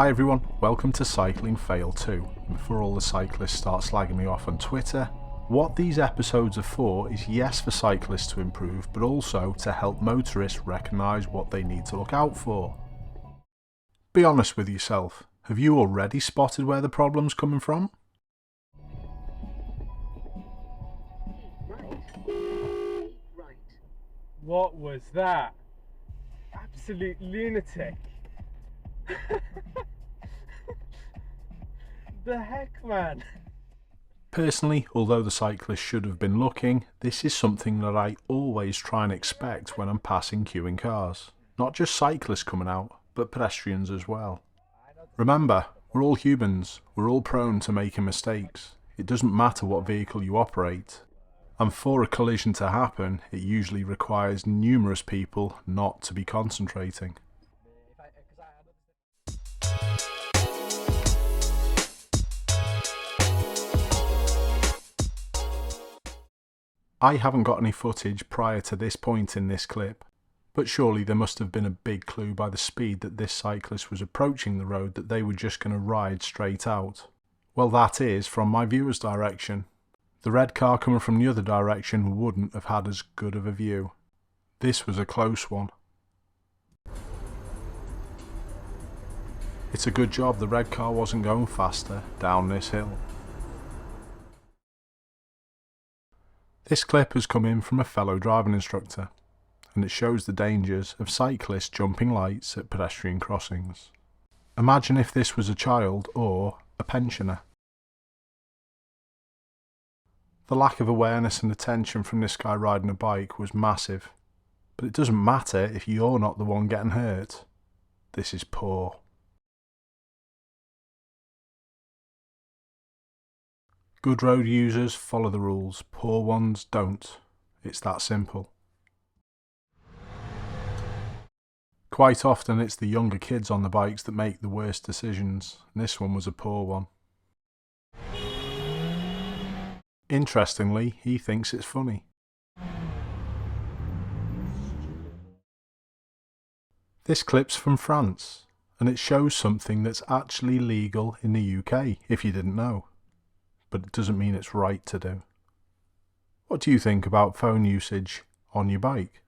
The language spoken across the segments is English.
Hi everyone, welcome to Cycling Fail 2. Before all the cyclists start slagging me off on Twitter, what these episodes are for is yes for cyclists to improve, but also to help motorists recognise what they need to look out for. Be honest with yourself, have you already spotted where the problem's coming from? Right. What was that? Absolute lunatic. The heck, man? Personally, although the cyclist should have been looking, this is something that I always try and expect when I'm passing queuing cars. Not just cyclists coming out, but pedestrians as well. Remember, we're all humans, we're all prone to making mistakes. It doesn't matter what vehicle you operate. And for a collision to happen, it usually requires numerous people not to be concentrating. I haven't got any footage prior to this point in this clip, but surely there must have been a big clue by the speed that this cyclist was approaching the road that they were just going to ride straight out. Well, that is from my viewer's direction. The red car coming from the other direction wouldn't have had as good of a view. This was a close one. It's a good job the red car wasn't going faster down this hill. This clip has come in from a fellow driving instructor, and it shows the dangers of cyclists jumping lights at pedestrian crossings. Imagine if this was a child or a pensioner. The lack of awareness and attention from this guy riding a bike was massive, but it doesn't matter if you're not the one getting hurt. This is poor. Good road users follow the rules, poor ones don't. It's that simple. Quite often it's the younger kids on the bikes that make the worst decisions, and this one was a poor one. Interestingly, he thinks it's funny. This clip's from France, and it shows something that's actually legal in the UK, if you didn't know. But it doesn't mean it's right to do. What do you think about phone usage on your bike?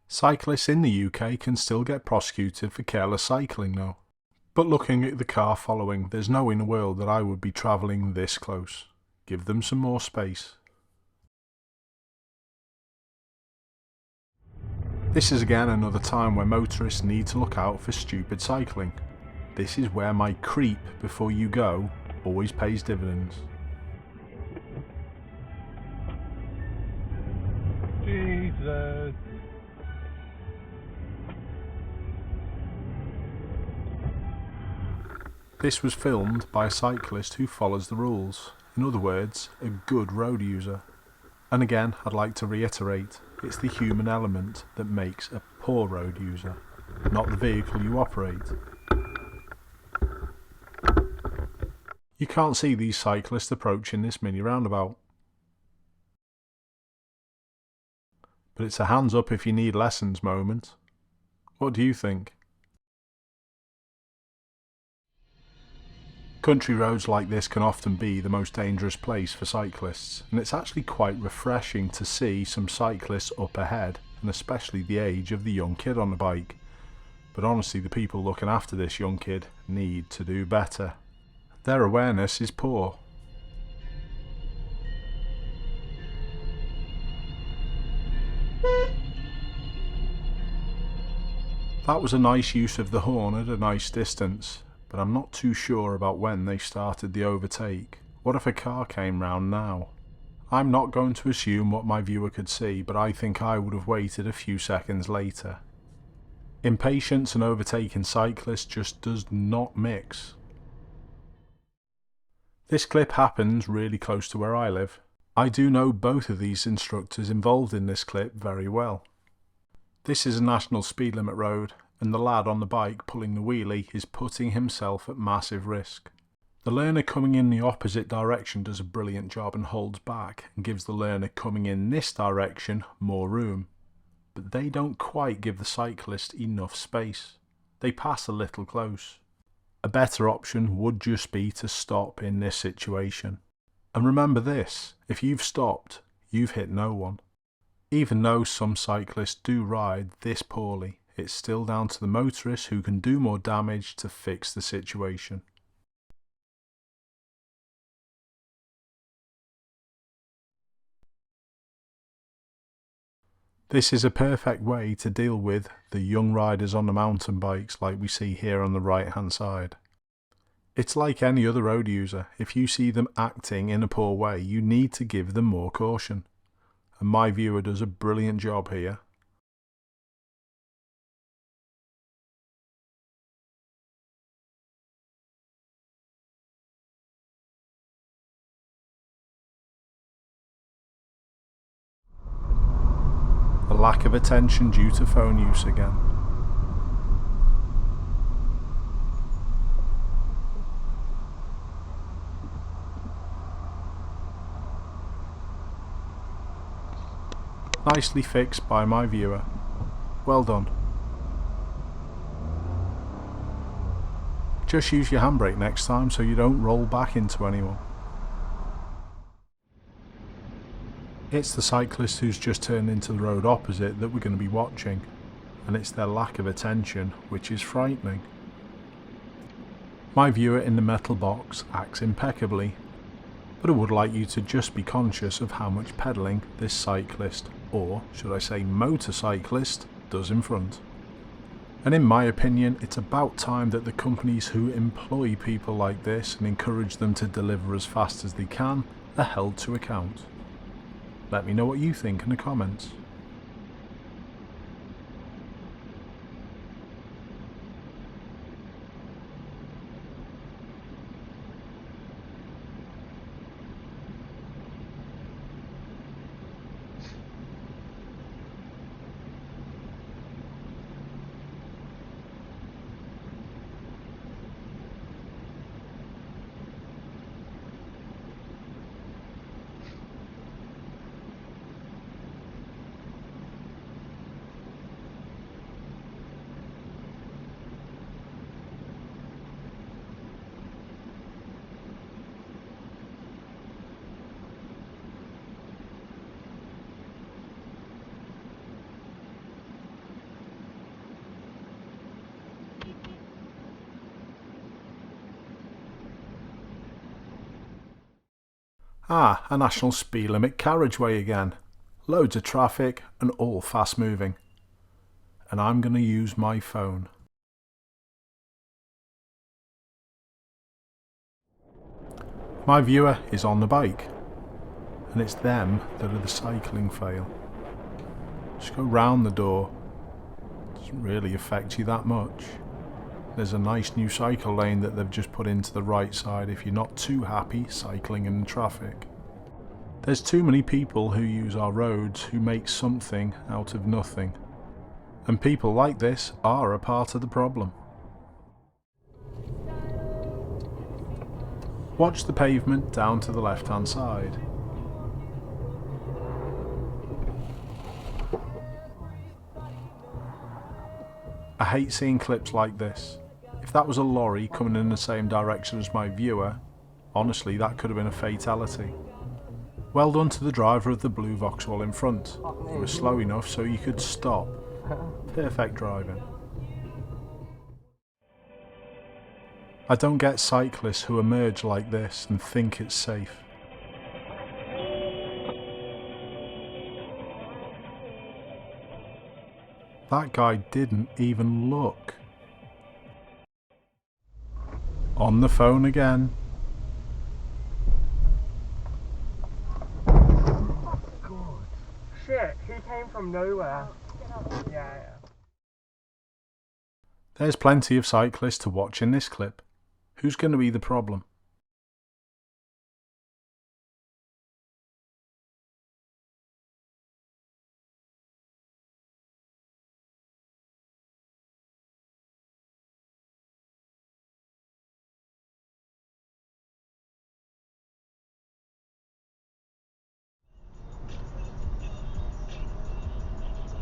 Cyclists in the UK can still get prosecuted for careless cycling though. But looking at the car following, there's no way in the world that I would be travelling this close. Give them some more space. This is again another time where motorists need to look out for stupid cycling. This is where my creep before you go always pays dividends. Jesus. This was filmed by a cyclist who follows the rules. In other words, a good road user. And again, I'd like to reiterate, it's the human element that makes a poor road user, not the vehicle you operate. You can't see these cyclists approaching this mini roundabout. But it's a hands up if you need lessons moment. What do you think? Country roads like this can often be the most dangerous place for cyclists, and it's actually quite refreshing to see some cyclists up ahead, and especially the age of the young kid on the bike. But honestly, the people looking after this young kid need to do better. Their awareness is poor. That was a nice use of the horn at a nice distance, but I'm not too sure about when they started the overtake. What if a car came round now? I'm not going to assume what my viewer could see, but I think I would have waited a few seconds later. Impatience and overtaking cyclists just does not mix. This clip happens really close to where I live. I do know both of these instructors involved in this clip very well. This is a national speed limit road, and the lad on the bike pulling the wheelie is putting himself at massive risk. The learner coming in the opposite direction does a brilliant job and holds back and gives the learner coming in this direction more room. But they don't quite give the cyclist enough space. They pass a little close. A better option would just be to stop in this situation. And remember this, if you've stopped, you've hit no one. Even though some cyclists do ride this poorly, it's still down to the motorist who can do more damage to fix the situation. This is a perfect way to deal with the young riders on the mountain bikes like we see here on the right hand side. It's like any other road user, if you see them acting in a poor way, you need to give them more caution. And my viewer does a brilliant job here. A lack of attention due to phone use again. Nicely fixed by my viewer. Well done. Just use your handbrake next time so you don't roll back into anyone. It's the cyclist who's just turned into the road opposite that we're going to be watching, and it's their lack of attention which is frightening. My viewer in the metal box acts impeccably, but I would like you to just be conscious of how much pedalling this cyclist, or should I say motorcyclist, does in front. And in my opinion, it's about time that the companies who employ people like this and encourage them to deliver as fast as they can are held to account. Let me know what you think in the comments. Ah, a national speed limit carriageway again. Loads of traffic and all fast moving. And I'm going to use my phone. My viewer is on the bike, and it's them that are the cycling fail. Just go round the door. Doesn't really affect you that much. There's a nice new cycle lane that they've just put into the right side if you're not too happy cycling in traffic. There's too many people who use our roads who make something out of nothing. And people like this are a part of the problem. Watch the pavement down to the left hand side. I hate seeing clips like this. If that was a lorry coming in the same direction as my viewer, honestly that could have been a fatality. Well done to the driver of the blue Vauxhall in front. You were slow enough so you could stop. Perfect driving. I don't get cyclists who emerge like this and think it's safe. That guy didn't even look. On the phone again. God. Shit, he came from nowhere. Yeah. There's plenty of cyclists to watch in this clip. Who's going to be the problem?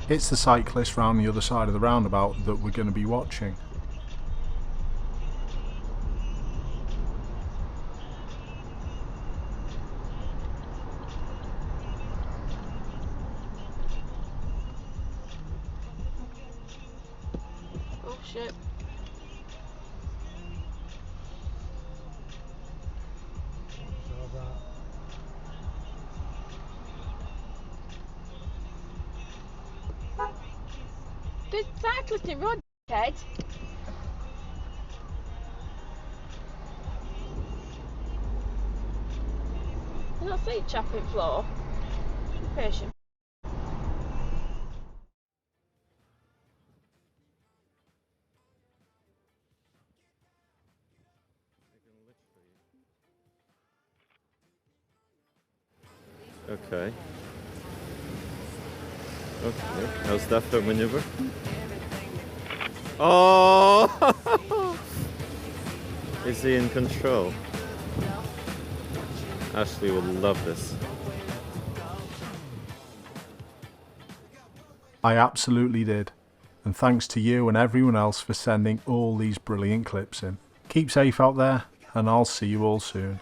It's the cyclist round the other side of the roundabout that we're going to be watching. Shit. There's cyclists in road, Ted. You not see chopping floor. Be patient. Okay. Okay. How's that for maneuver? Oh! Is he in control? Ashley will love this. I absolutely did. And thanks to you and everyone else for sending all these brilliant clips in. Keep safe out there, and I'll see you all soon.